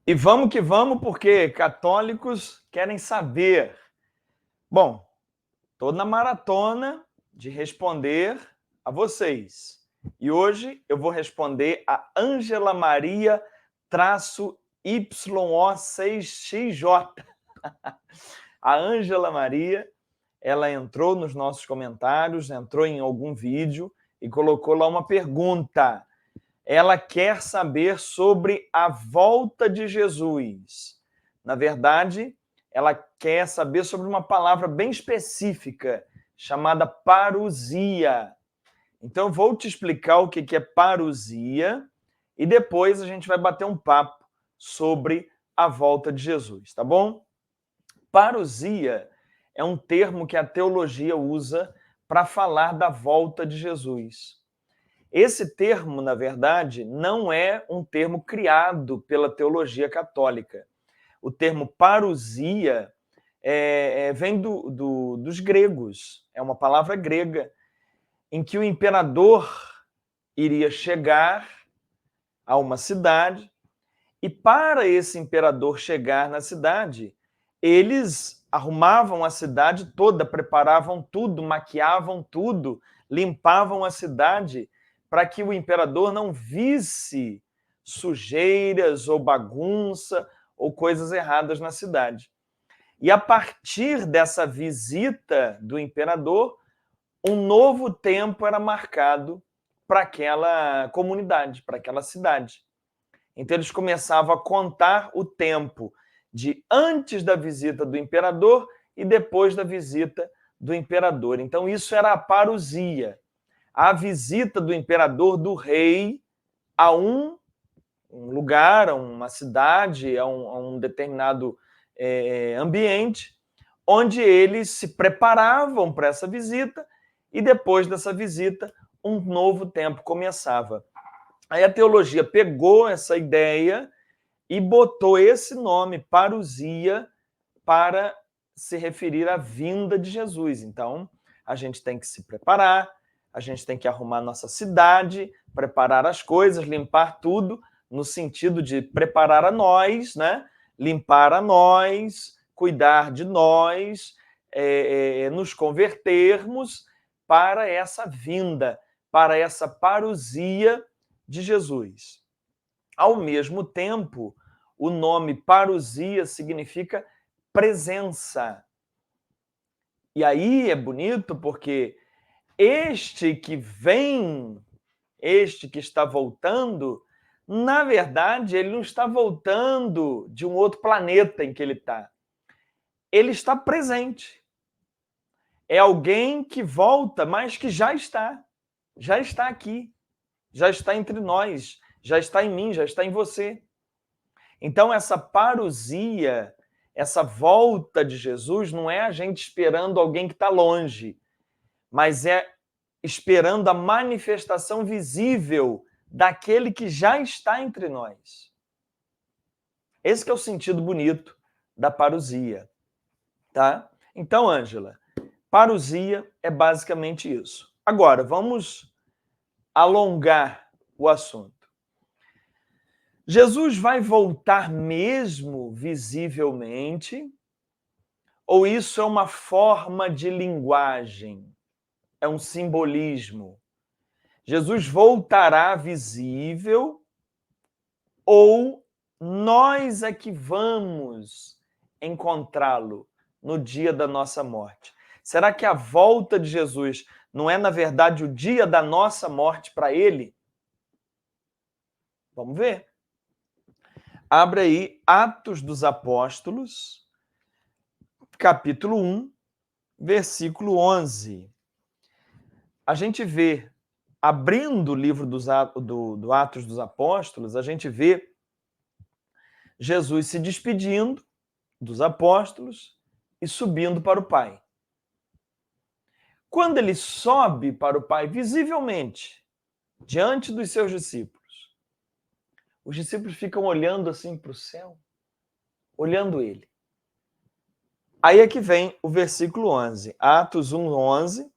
E vamos que vamos, porque católicos querem saber. Bom, estou na maratona de responder a vocês. E hoje eu vou responder a Ângela Maria YO6XJ. A Ângela Maria, ela entrou nos nossos comentários, entrou em algum vídeo e colocou lá uma pergunta. Ela quer saber sobre a volta de Jesus. Na verdade, ela quer saber sobre uma palavra bem específica, chamada parousia. Então, vou te explicar o que é parousia e depois a gente vai bater um papo sobre a volta de Jesus, tá bom? Parousia é um termo que a teologia usa para falar da volta de Jesus. Esse termo, na verdade, não é um termo criado pela teologia católica. O termo parousia vem dos gregos, é uma palavra grega, em que o imperador iria chegar a uma cidade e, para esse imperador chegar na cidade, eles arrumavam a cidade toda, preparavam tudo, maquiavam tudo, limpavam a cidade para que o imperador não visse sujeiras ou bagunça ou coisas erradas na cidade. E a partir dessa visita do imperador, um novo tempo era marcado para aquela comunidade, para aquela cidade. Então eles começavam a contar o tempo de antes da visita do imperador e depois da visita do imperador. Então isso era a parousia, a visita do imperador, do rei, a um lugar, a uma cidade, a um determinado ambiente, onde eles se preparavam para essa visita e depois dessa visita um novo tempo começava. Aí a teologia pegou essa ideia e botou esse nome, parousia, para se referir à vinda de Jesus. Então, a gente tem que se preparar, a gente tem que arrumar nossa cidade, preparar as coisas, limpar tudo, no sentido de preparar a nós, né? Limpar a nós, cuidar de nós, nos convertermos para essa vinda, para essa parousia de Jesus. Ao mesmo tempo, o nome parousia significa presença. E aí é bonito porque este que vem, este que está voltando, na verdade, ele não está voltando de um outro planeta em que ele está. Ele está presente. É alguém que volta, mas que já está aqui, já está entre nós, já está em mim, já está em você. Então, essa parousia, essa volta de Jesus, não é a gente esperando alguém que está longe, mas é esperando a manifestação visível daquele que já está entre nós. Esse que é o sentido bonito da parousia, tá? Então, Ângela, parousia é basicamente isso. Agora, vamos alongar o assunto. Jesus vai voltar mesmo visivelmente? Ou isso é uma forma de linguagem? É um simbolismo? Jesus voltará visível ou nós é que vamos encontrá-lo no dia da nossa morte? Será que a volta de Jesus não é, na verdade, o dia da nossa morte para ele? Vamos ver. Abre aí Atos dos Apóstolos, capítulo 1, versículo 11. A gente vê, abrindo o livro do Atos dos Apóstolos, a gente vê Jesus se despedindo dos apóstolos e subindo para o Pai. Quando ele sobe para o Pai, visivelmente, diante dos seus discípulos, os discípulos ficam olhando assim para o céu, olhando ele. Aí é que vem o versículo 11, Atos 1, 11,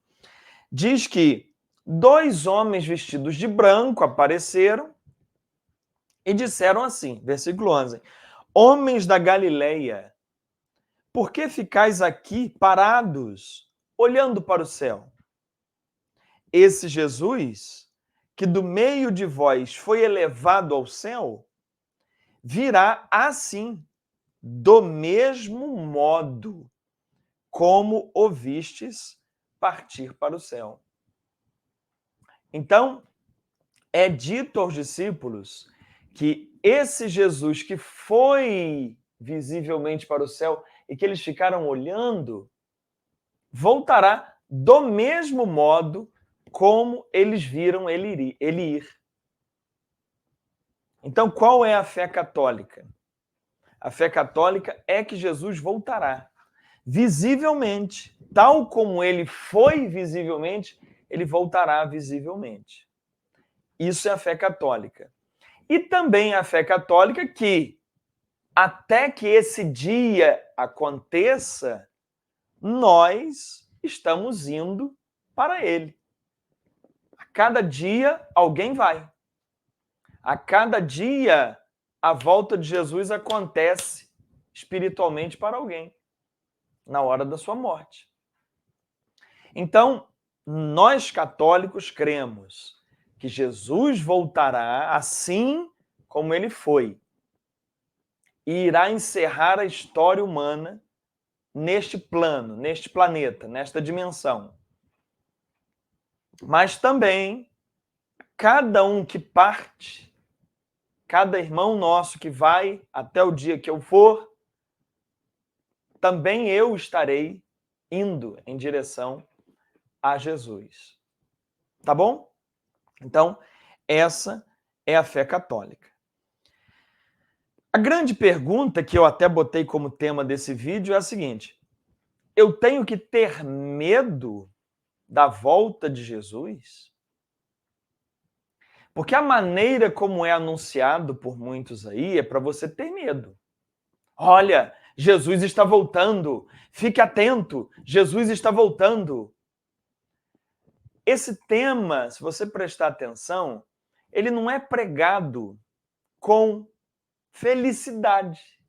diz que 2 homens vestidos de branco apareceram e disseram assim, versículo 11, homens da Galileia, por que ficais aqui parados, olhando para o céu? Esse Jesus, que do meio de vós foi elevado ao céu, virá assim, do mesmo modo como o vistes partir para o céu. Então, é dito aos discípulos que esse Jesus que foi visivelmente para o céu e que eles ficaram olhando, voltará do mesmo modo como eles viram ele ir. Então, qual é a fé católica? A fé católica é que Jesus voltará visivelmente, tal como ele foi visivelmente, ele voltará visivelmente. Isso é a fé católica. E também a fé católica que, até que esse dia aconteça, nós estamos indo para ele. A cada dia alguém vai. A cada dia a volta de Jesus acontece espiritualmente para alguém, na hora da sua morte. Então, nós católicos cremos que Jesus voltará assim como ele foi e irá encerrar a história humana neste plano, neste planeta, nesta dimensão. Mas também, cada um que parte, cada irmão nosso que vai até o dia que eu for, também eu estarei indo em direção a Jesus. Tá bom? Então, essa é a fé católica. A grande pergunta que eu até botei como tema desse vídeo é a seguinte: eu tenho que ter medo da volta de Jesus? Porque a maneira como é anunciado por muitos aí é para você ter medo. Olha, Jesus está voltando. Fique atento, Jesus está voltando. Esse tema, se você prestar atenção, ele não é pregado com felicidade.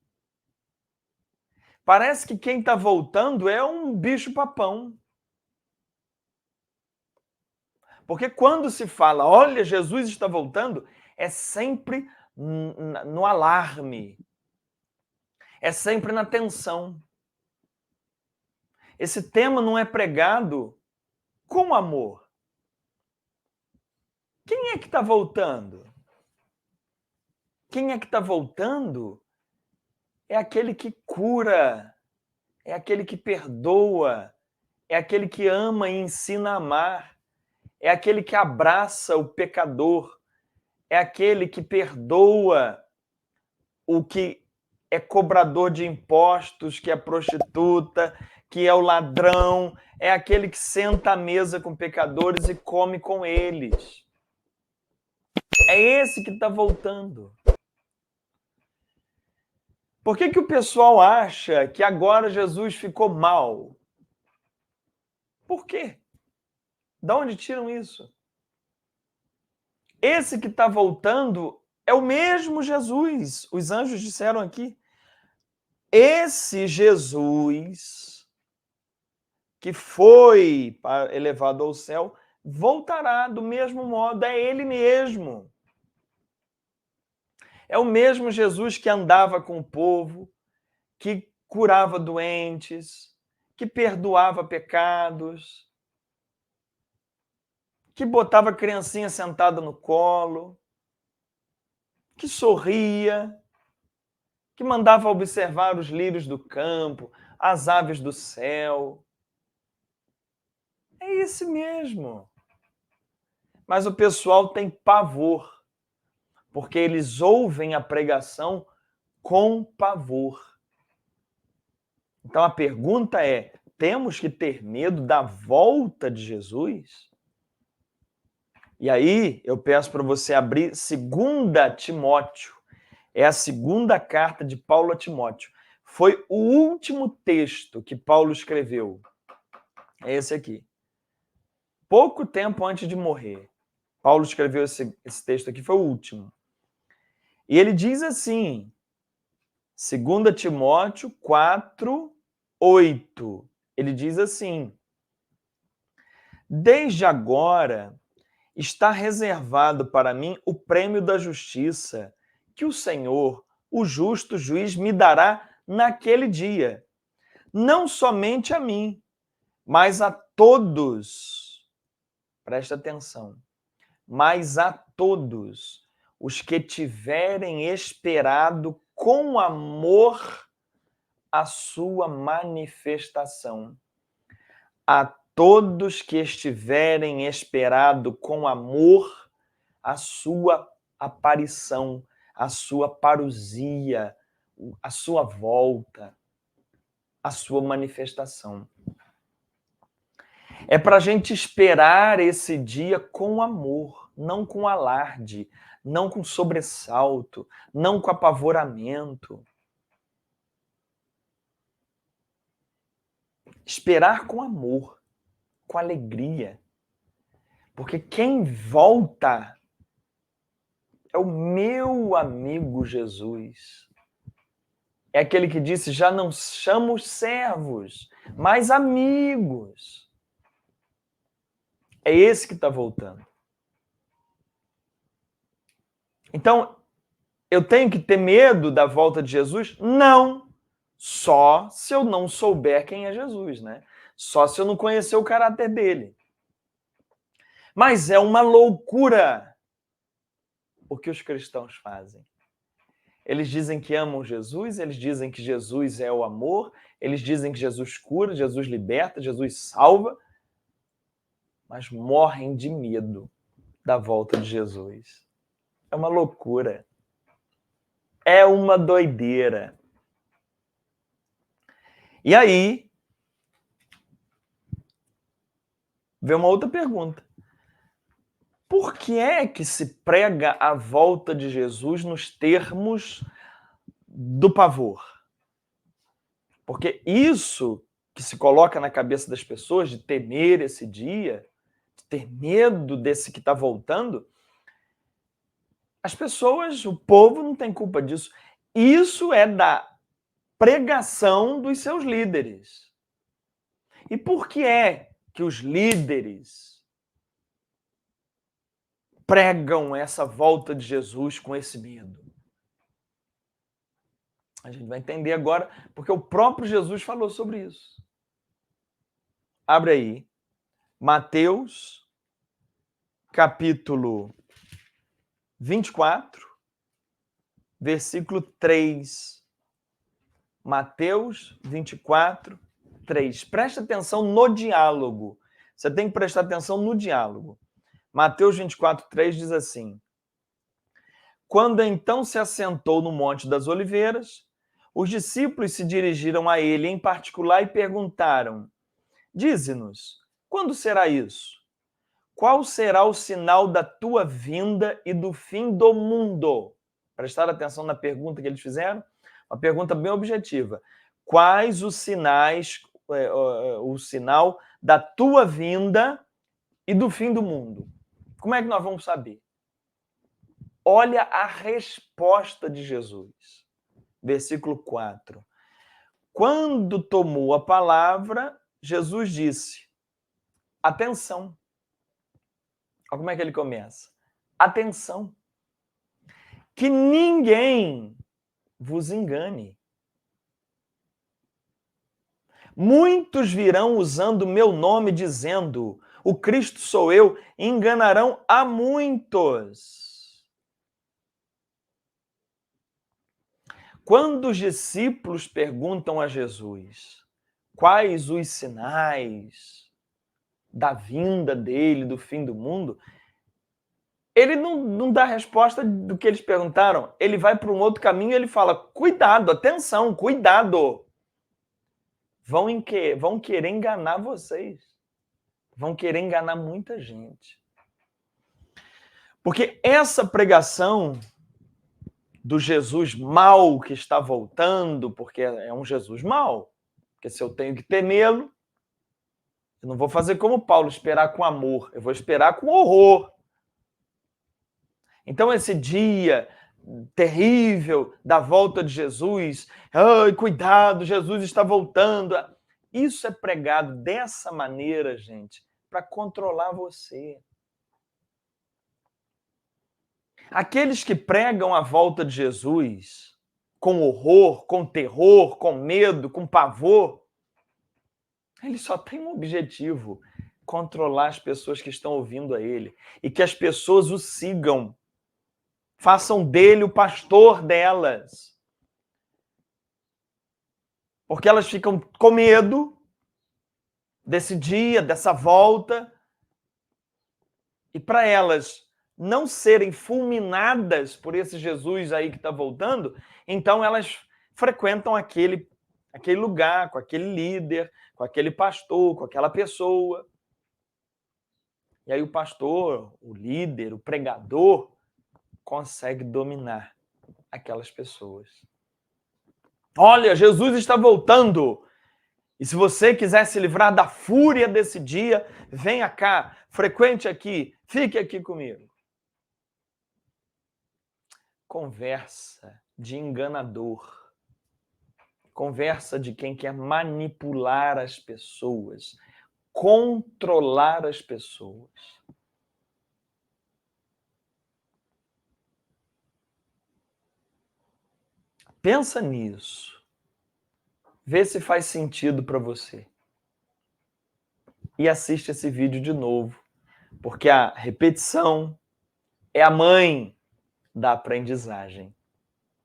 Parece que quem está voltando é um bicho-papão. Porque quando se fala, olha, Jesus está voltando, é sempre no alarme. É sempre na tensão. Esse tema não é pregado com amor. Quem é que está voltando? Quem é que está voltando é aquele que cura, é aquele que perdoa, é aquele que ama e ensina a amar, é aquele que abraça o pecador, é aquele que perdoa o que é cobrador de impostos, que é prostituta, que é o ladrão, é aquele que senta à mesa com pecadores e come com eles. É esse que está voltando. Por que o pessoal acha que agora Jesus ficou mal? Por quê? De onde tiram isso? Esse que está voltando é o mesmo Jesus. Os anjos disseram aqui. Esse Jesus que foi elevado ao céu voltará do mesmo modo, é ele mesmo. É o mesmo Jesus que andava com o povo, que curava doentes, que perdoava pecados, que botava a criancinha sentada no colo, que sorria, que mandava observar os lírios do campo, as aves do céu. É esse mesmo. Mas o pessoal tem pavor, porque eles ouvem a pregação com pavor. Então a pergunta é: temos que ter medo da volta de Jesus? E aí eu peço para você abrir 2 Timóteo. É a segunda carta de Paulo a Timóteo. Foi o último texto que Paulo escreveu. É esse aqui. Pouco tempo antes de morrer, Paulo escreveu esse texto aqui, foi o último. E ele diz assim, 2 Timóteo 4, 8. Ele diz assim: desde agora está reservado para mim o prêmio da justiça, que o Senhor, o justo juiz, me dará naquele dia. Não somente a mim, mas a todos. Presta atenção. Mas a todos os que tiverem esperado com amor a sua manifestação. A todos que estiverem esperado com amor a sua aparição, a sua parousia, a sua volta, a sua manifestação. É para a gente esperar esse dia com amor, não com alarde, não com sobressalto, não com apavoramento. Esperar com amor, com alegria. Porque quem volta é o meu amigo Jesus. É aquele que disse: já não chamo servos, mas amigos. É esse que está voltando. Então, eu tenho que ter medo da volta de Jesus? Não. Só se eu não souber quem é Jesus, né? Só se eu não conhecer o caráter dele. Mas é uma loucura o que os cristãos fazem. Eles dizem que amam Jesus, eles dizem que Jesus é o amor, eles dizem que Jesus cura, Jesus liberta, Jesus salva, mas morrem de medo da volta de Jesus. É uma loucura. É uma doideira. E aí, vem uma outra pergunta. Por que é que se prega a volta de Jesus nos termos do pavor? Porque isso que se coloca na cabeça das pessoas de temer esse dia, de ter medo desse que está voltando, as pessoas, o povo não tem culpa disso. Isso é da pregação dos seus líderes. E por que é que os líderes pregam essa volta de Jesus com esse medo? A gente vai entender agora, porque o próprio Jesus falou sobre isso. Abre aí, Mateus, capítulo 24, versículo 3. Mateus 24, 3. Presta atenção no diálogo. Você tem que prestar atenção no diálogo. Mateus 24, 3 diz assim: quando então se assentou no Monte das Oliveiras, os discípulos se dirigiram a ele em particular e perguntaram: dize-nos, quando será isso? Qual será o sinal da tua vinda e do fim do mundo? Prestaram atenção na pergunta que eles fizeram? Uma pergunta bem objetiva. Quais os sinais, o sinal da tua vinda e do fim do mundo? Como é que nós vamos saber? Olha a resposta de Jesus. Versículo 4. Quando tomou a palavra, Jesus disse: atenção. Olha como é que ele começa. Atenção. Que ninguém vos engane. Muitos virão usando o meu nome, dizendo: o Cristo sou eu, e enganarão a muitos. Quando os discípulos perguntam a Jesus quais os sinais da vinda dele, do fim do mundo, ele não dá resposta do que eles perguntaram. Ele vai para um outro caminho e ele fala: cuidado, atenção, cuidado. Vão querer enganar vocês. Vão querer enganar muita gente. Porque essa pregação do Jesus mau que está voltando, porque é um Jesus mau, porque se eu tenho que temê-lo, eu não vou fazer como Paulo, esperar com amor, eu vou esperar com horror. Então esse dia terrível da volta de Jesus. Ai, cuidado, Jesus está voltando. Isso é pregado dessa maneira, gente, para controlar você. Aqueles que pregam a volta de Jesus com horror, com terror, com medo, com pavor, ele só tem um objetivo: controlar as pessoas que estão ouvindo a ele e que as pessoas o sigam. Façam dele o pastor delas. Porque elas ficam com medo desse dia, dessa volta. E para elas não serem fulminadas por esse Jesus aí que está voltando, então elas frequentam aquele lugar, com aquele líder, com aquele pastor, com aquela pessoa. E aí o pastor, o líder, o pregador, consegue dominar aquelas pessoas. Olha, Jesus está voltando! E se você quiser se livrar da fúria desse dia, venha cá, frequente aqui, fique aqui comigo. Conversa de enganador. Conversa de quem quer manipular as pessoas, controlar as pessoas. Pensa nisso. Vê se faz sentido para você. E assiste esse vídeo de novo, porque a repetição é a mãe da aprendizagem.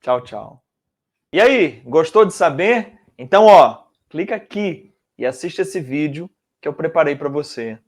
Tchau, tchau. E aí, gostou de saber? Então, clica aqui e assiste esse vídeo que eu preparei para você.